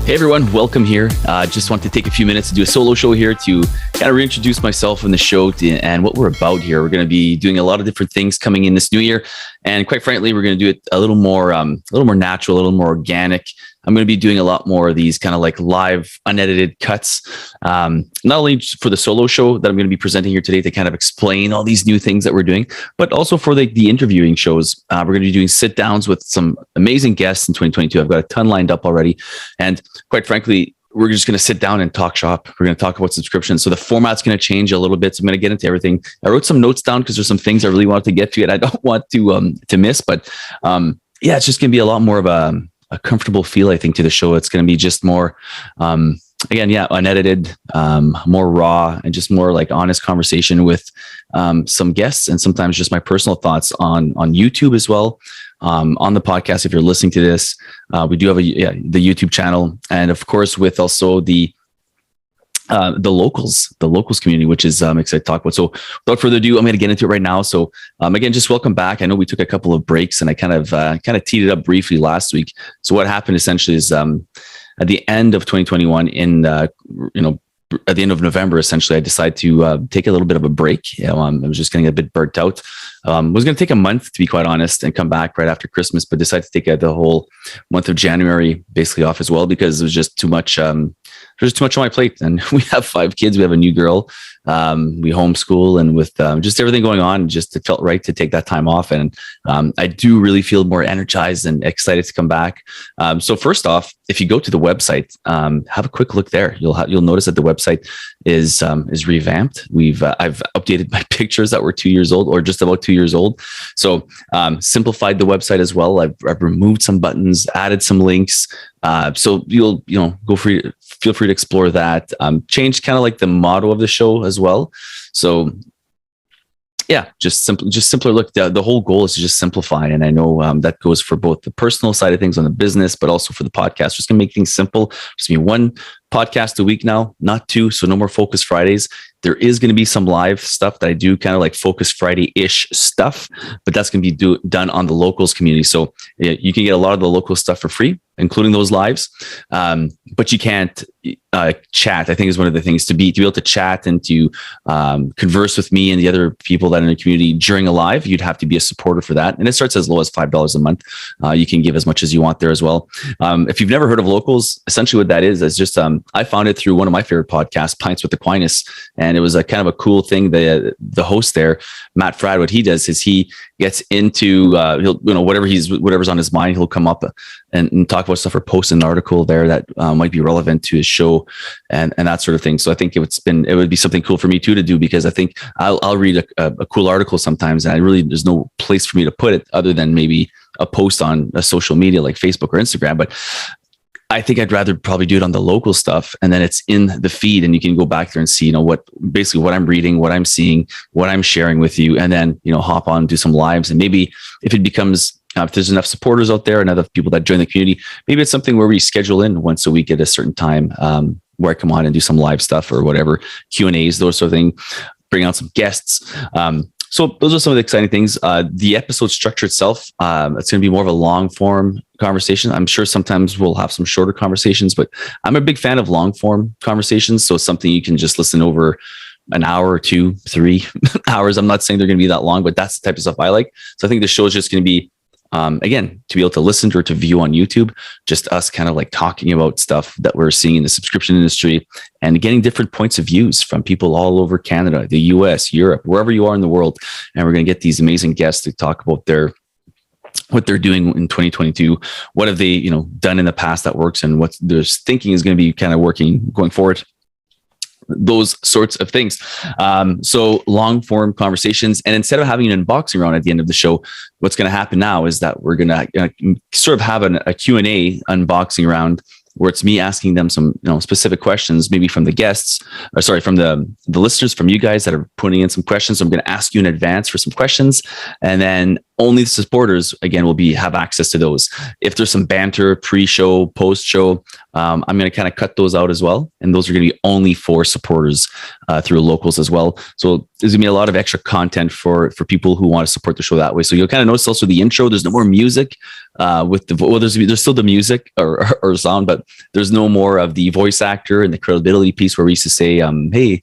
Hey everyone, welcome here. Just want to take a few minutes to do a solo show here to kind of reintroduce myself and the show and what we're about here. We're going to be doing a lot of different things coming in this new year, and quite frankly, we're going to do it a little more natural, a little more organic. I'm going to be doing a lot more of these kind of like live, unedited cuts, not only for the solo show that I'm going to be presenting here today to kind of explain all these new things that we're doing, but also for the interviewing shows. We're going to be doing sit downs with some amazing guests in 2022. I've got a ton lined up already. And quite frankly, we're just going to sit down and talk shop. We're going to talk about subscriptions. So the format's going to change a little bit. So I'm going to get into everything. I wrote some notes down because there's some things I really wanted to get to and I don't want to miss. But yeah, it's just going to be a lot more of a comfortable feel, I think, to the show. It's going to be just more, unedited, more raw, and just more like honest conversation with some guests, and sometimes just my personal thoughts on YouTube as well. On the podcast, if you're listening to this, we do have the YouTube channel, and of course with also the locals community, which is excited to talk about. So without further ado, I'm going to get into it right now. So again, just welcome back. I know we took a couple of breaks, and I kind of teed it up briefly last week. So what happened essentially is at the end of 2021, at the end of November, essentially, I decided to take a little bit of a break. I was just getting a bit burnt out. Was going to take a month, to be quite honest, and come back right after Christmas, but decided to take the whole month of January basically off as well, because it was just too much. There's too much on my plate, and we have 5 kids. We have a new girl. We homeschool, and with just everything going on, it felt right to take that time off. And I do really feel more energized and excited to come back. So first off, if you go to the website, have a quick look there. You'll notice that the website is revamped. I've updated my pictures that were 2 years old, or just about 2 years old. So simplified the website as well. I've removed some buttons, added some links. So feel free to explore that. Changed kind of like the motto of the show as well. So yeah, just simpler look. The whole goal is to just simplify. And I know that goes for both the personal side of things on the business, but also for the podcast. Just gonna make things simple. Just be 1 podcast a week now, not 2. So no more Focus Fridays. There is going to be some live stuff that I do, kind of like Focus Friday-ish stuff, but that's going to be done on the locals community. So you can get a lot of the local stuff for free, including those lives. But you can't chat. I think is one of the things to be able to chat and to converse with me and the other people that are in the community during a live. You'd have to be a supporter for that. And it starts as low as $5 a month. You can give as much as you want there as well. If you've never heard of locals, essentially what that is just, I found it through one of my favorite podcasts, Pints with Aquinas. And it was a kind of a cool thing. The host there, Matt Fradd, what he does is he gets into whatever's on his mind, he'll come up and talk about stuff or post an article there that might be relevant to his show and that sort of thing. So I think it would be something cool for me too to do, because I think I'll read a cool article sometimes, and there's no place for me to put it other than maybe a post on a social media like Facebook or Instagram. But I think I'd rather probably do it on the local stuff, and then it's in the feed, and you can go back there and see, what I'm reading, what I'm seeing, what I'm sharing with you, and then, hop on, do some lives. And maybe if it becomes, if there's enough supporters out there and other people that join the community, maybe it's something where we schedule in once a week at a certain time, where I come on and do some live stuff or whatever, Q&As, those sort of thing, bring out some guests. So those are some of the exciting things. The episode structure itself, it's going to be more of a long form conversation. I'm sure sometimes we'll have some shorter conversations, but I'm a big fan of long form conversations. So it's something you can just listen over an hour or 2, 3 hours. I'm not saying they're going to be that long, but that's the type of stuff I like. So I think the show is just going to be, again, to be able to listen to or to view on YouTube, just us kind of like talking about stuff that we're seeing in the subscription industry and getting different points of views from people all over Canada, the US, Europe, wherever you are in the world. And we're going to get these amazing guests to talk about what they're doing in 2022. What have they, done in the past that works, and what their thinking is going to be kind of working going forward. Those sorts of things. So long form conversations. And instead of having an unboxing round at the end of the show, what's going to happen now is that we're going to sort of have a Q&A unboxing round, where it's me asking them some specific questions, maybe from the guests, from the listeners, from you guys that are putting in some questions. So I'm going to ask you in advance for some questions, and then only the supporters again will have access to those. If there's some banter pre-show, post-show, I'm going to kind of cut those out as well, and those are going to be only for supporters through Locals as well. So there's going to be a lot of extra content for people who want to support the show that way. So you'll kind of notice also the intro. There's no more music with there's still the music or sound, but there's no more of the voice actor and the credibility piece where we used to say, hey.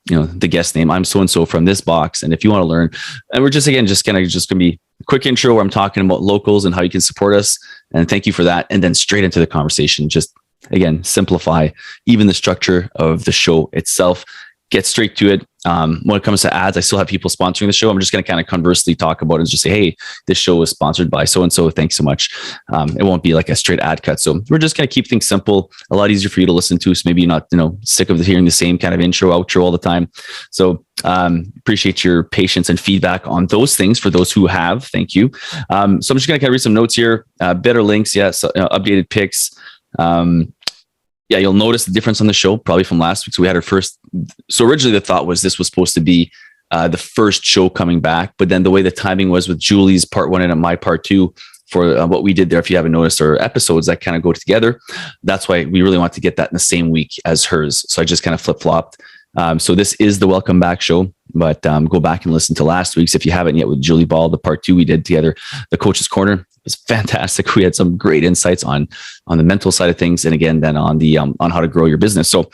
The guest name, I'm so-and-so from this box. And if you want to learn, and we're just going to be a quick intro where I'm talking about Locals and how you can support us. And thank you for that. And then straight into the conversation, just again, simplify even the structure of the show itself, get straight to it. When it comes to ads, I still have people sponsoring the show. I'm just going to kind of conversely talk about it and just say, hey, this show is sponsored by so-and-so. Thanks so much. It won't be like a straight ad cut. So we're just going to keep things simple, a lot easier for you to listen to. So maybe you're not, sick of hearing the same kind of intro, outro all the time. So appreciate your patience and feedback on those things for those who have. Thank you. So I'm just going to kind of read some notes here, better links. Yeah. So, updated pics. Yeah, you'll notice the difference on the show probably from last week. So we had our first. So originally the thought was this was supposed to be the first show coming back, but then the way the timing was with Julie's part 1 and my part 2 for what we did there, if you haven't noticed, our episodes that kind of go together. That's why we really want to get that in the same week as hers. So I just kind of flip flopped. So this is the Welcome Back show, but go back and listen to last week's if you haven't yet with Julie Ball, the part 2 we did together, the Coach's Corner. Was fantastic. We had some great insights on the mental side of things, and again, then on the on how to grow your business. So go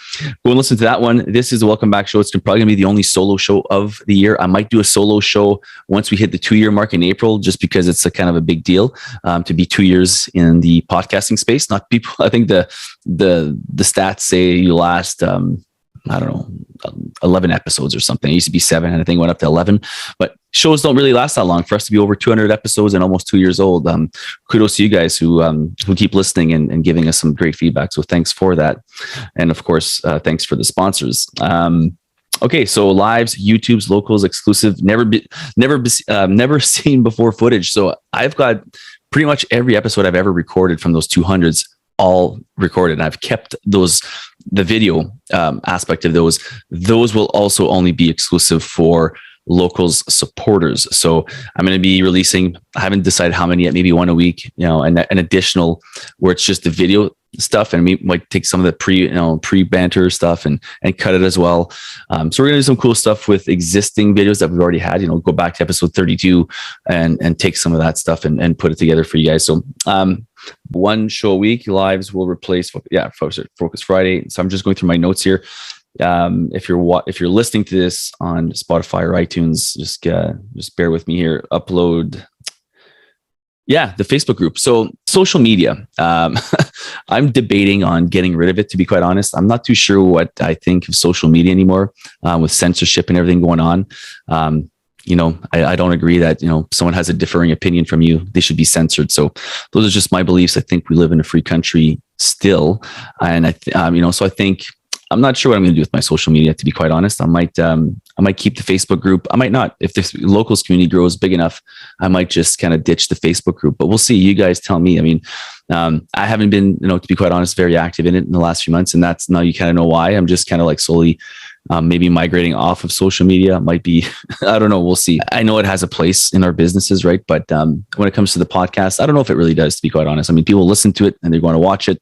and listen to that one. This is the Welcome Back show. It's probably going to be the only solo show of the year. I might do a solo show once we hit the 2-year mark in April, just because it's a kind of a big deal to be 2 years in the podcasting space. Not people. I think the stats say you last. I don't know, 11 episodes or something. It used to be 7, and I think it went up to 11. But shows don't really last that long. For us to be over 200 episodes and almost 2 years old, kudos to you guys who keep listening and giving us some great feedback. So thanks for that, and of course, thanks for the sponsors. Okay, so lives, YouTube's, Locals, exclusive, never seen before footage. So I've got pretty much every episode I've ever recorded from those 200s. All recorded. And I've kept the video aspect of those will also only be exclusive for Locals supporters. So I'm going to be releasing, I haven't decided how many yet, maybe one a week, and an additional where it's just the video stuff, and we might take some of the pre banter stuff and cut it as well. So we're going to do some cool stuff with existing videos that we've already had, go back to episode 32 and take some of that stuff and put it together for you guys. So, one show a week, lives will replace Focus Friday. So I'm just going through my notes here. If you're listening to this on Spotify or iTunes, just bear with me here. Upload. Yeah, the Facebook group. So social media. I'm debating on getting rid of it, to be quite honest. I'm not too sure what I think of social media anymore with censorship and everything going on. I don't agree that, someone has a differing opinion from you, they should be censored. So those are just my beliefs. I think we live in a free country still. And so I think I'm not sure what I'm going to do with my social media, to be quite honest. I might keep the Facebook group. I might not. If this Locals community grows big enough, I might just kind of ditch the Facebook group, but we'll see. You guys tell me. I mean, I haven't been, to be quite honest, very active in it in the last few months. And that's now you kind of know why. I'm just kind of like slowly maybe migrating off of social media. Might be, I don't know. We'll see. I know it has a place in our businesses, right? But when it comes to the podcast, I don't know if it really does, to be quite honest. I mean, people listen to it and they're going to watch it.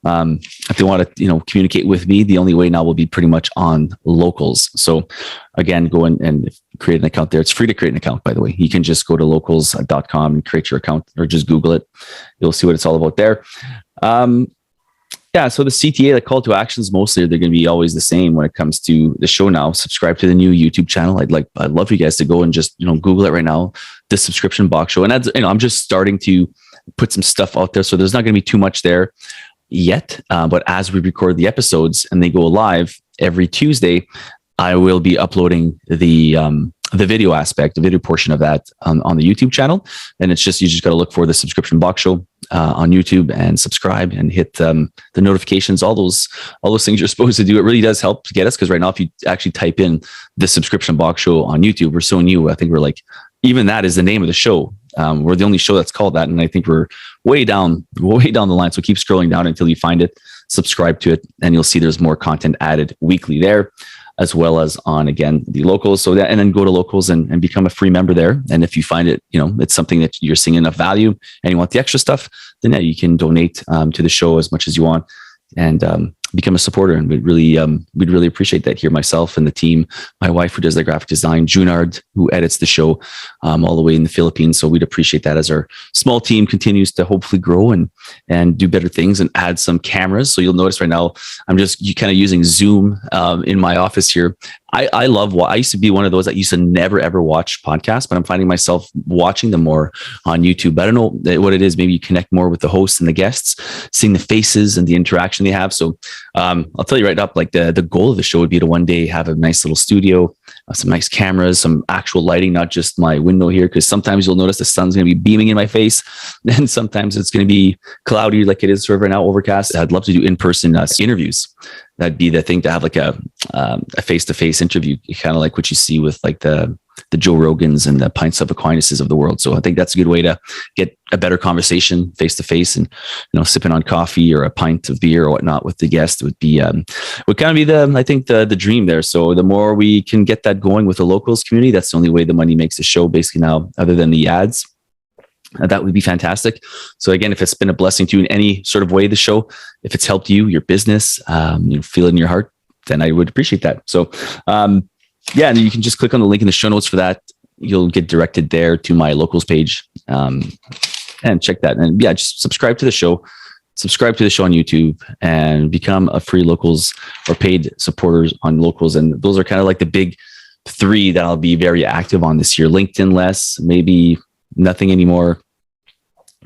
If they want to, communicate with me, the only way now will be pretty much on Locals. So again, go and create an account there. It's free to create an account, by the way. You can just go to locals.com and create your account, or just Google it. You'll see what it's all about there. So the CTA, the call to actions, mostly they're going to be always the same when it comes to the show now. Subscribe to the new YouTube channel. I'd love for you guys to go and just, Google it right now, the Subscription Box Show. And that's, I'm just starting to put some stuff out there. So there's not going to be too much there yet. But as we record the episodes and they go live every Tuesday, I will be uploading the video aspect, the video portion of that on the YouTube channel. And it's just, you just got to look for the Subscription Box Show on YouTube and subscribe and hit the notifications, all those things you're supposed to do. It really does help to get us. Cause right now, if you actually type in the Subscription Box Show on YouTube, we're so new. I think we're like, even that is the name of the show. We're the only show that's called that. And I think we're way down the line. So keep scrolling down until you find it, subscribe to it, and you'll see there's more content added weekly there. as well as on, again, the Locals. So that, and then go to Locals and become a free member there. And if you find it, it's something that you're seeing enough value and you want the extra stuff, then you can donate to the show as much as you want and become a supporter. And we'd really appreciate that here. Myself and the team, my wife who does the graphic design, Junard, who edits the show all the way in the Philippines. So we'd appreciate that as our small team continues to hopefully grow and do better things and add some cameras. So you'll notice right now, I'm just kind of using Zoom in my office here. I used to be one of those that used to never ever watch podcasts, but I'm finding myself watching them more on YouTube. I don't know what it is. Maybe you connect more with the hosts and the guests, seeing the faces and the interaction they have. So I'll tell you right up, like the goal of the show would be to one day have a nice little studio, some nice cameras, some actual lighting, not just my window here. Because sometimes you'll notice the sun's going to be beaming in my face, and sometimes it's going to be cloudy like it is sort of right now, overcast. I'd love to do in-person interviews. That'd be the thing, to have like a face-to-face interview, kind of like what you see with like the Joe Rogans and the Pints of Aquinas of the world. So I think that's a good way to get a better conversation face-to-face, and sipping on coffee or a pint of beer or whatnot with the guest would kind of be the dream there. So the more we can get that going with the Locals community, that's the only way the money makes the show basically now, other than the ads. That would be fantastic. So again, if it's been a blessing to you in any sort of way, the show, if it's helped you, your business, feel it in your heart, then I would appreciate that. So, and you can just click on the link in the show notes for that. You'll get directed there to my Locals page, and check that. And just subscribe to the show on YouTube and become a free Locals or paid supporters on Locals. And those are kind of like the big three that I'll be very active on this year. LinkedIn less, maybe nothing anymore.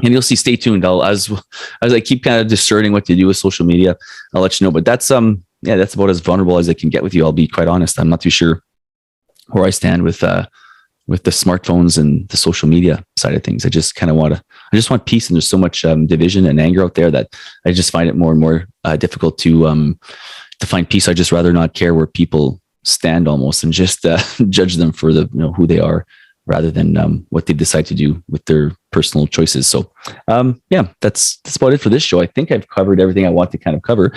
And you'll see, stay tuned. As I keep kind of discerning what to do with social media, I'll let you know. But that's that's about as vulnerable as I can get with you. I'll be quite honest. I'm not too sure where I stand with the smartphones and the social media side of things. I just want peace. And there's so much division and anger out there that I just find it more and more difficult to find peace. I just rather not care where people stand almost, and just judge them for who they are, rather than what they decide to do with their personal choices. So that's about it for this show. I think I've covered everything I want to kind of cover.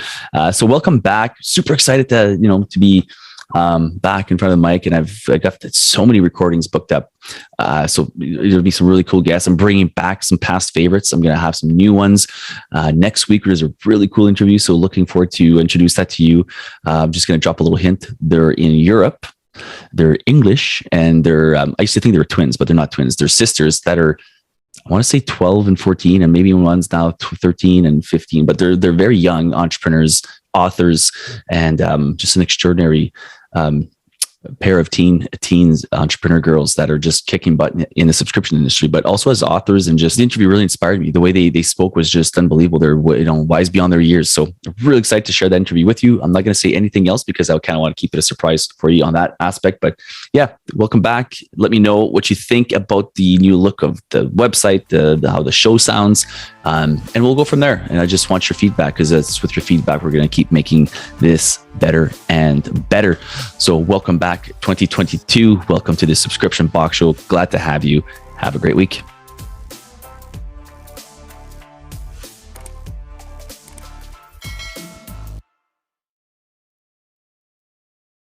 So welcome back. Super excited to be back in front of the mic, and I got so many recordings booked up. So there'll be some really cool guests. I'm bringing back some past favorites. I'm going to have some new ones next week. There's a really cool interview, so looking forward to introduce that to you. I'm just going to drop a little hint. They're in Europe. They're English, and I used to think they were twins, but they're not twins. They're sisters that are, I want to say 12 and 14, and maybe one's now 13 and 15, but they're very young entrepreneurs, authors, and just an extraordinary pair of teens entrepreneur girls that are just kicking butt in the subscription industry, but also as authors. And just the interview really inspired me. The way they spoke was just unbelievable. They're wise beyond their years. So I'm really excited to share that interview with you. I'm not going to say anything else because I kind of want to keep it a surprise for you on that aspect. But welcome back. Let me know what you think about the new look of the website, how the show sounds, and we'll go from there. And I just want your feedback, because it's with your feedback we're going to keep making this better and better. So welcome back, 2022. Welcome to the Subscription Box Show. Glad to have you. Have a great week.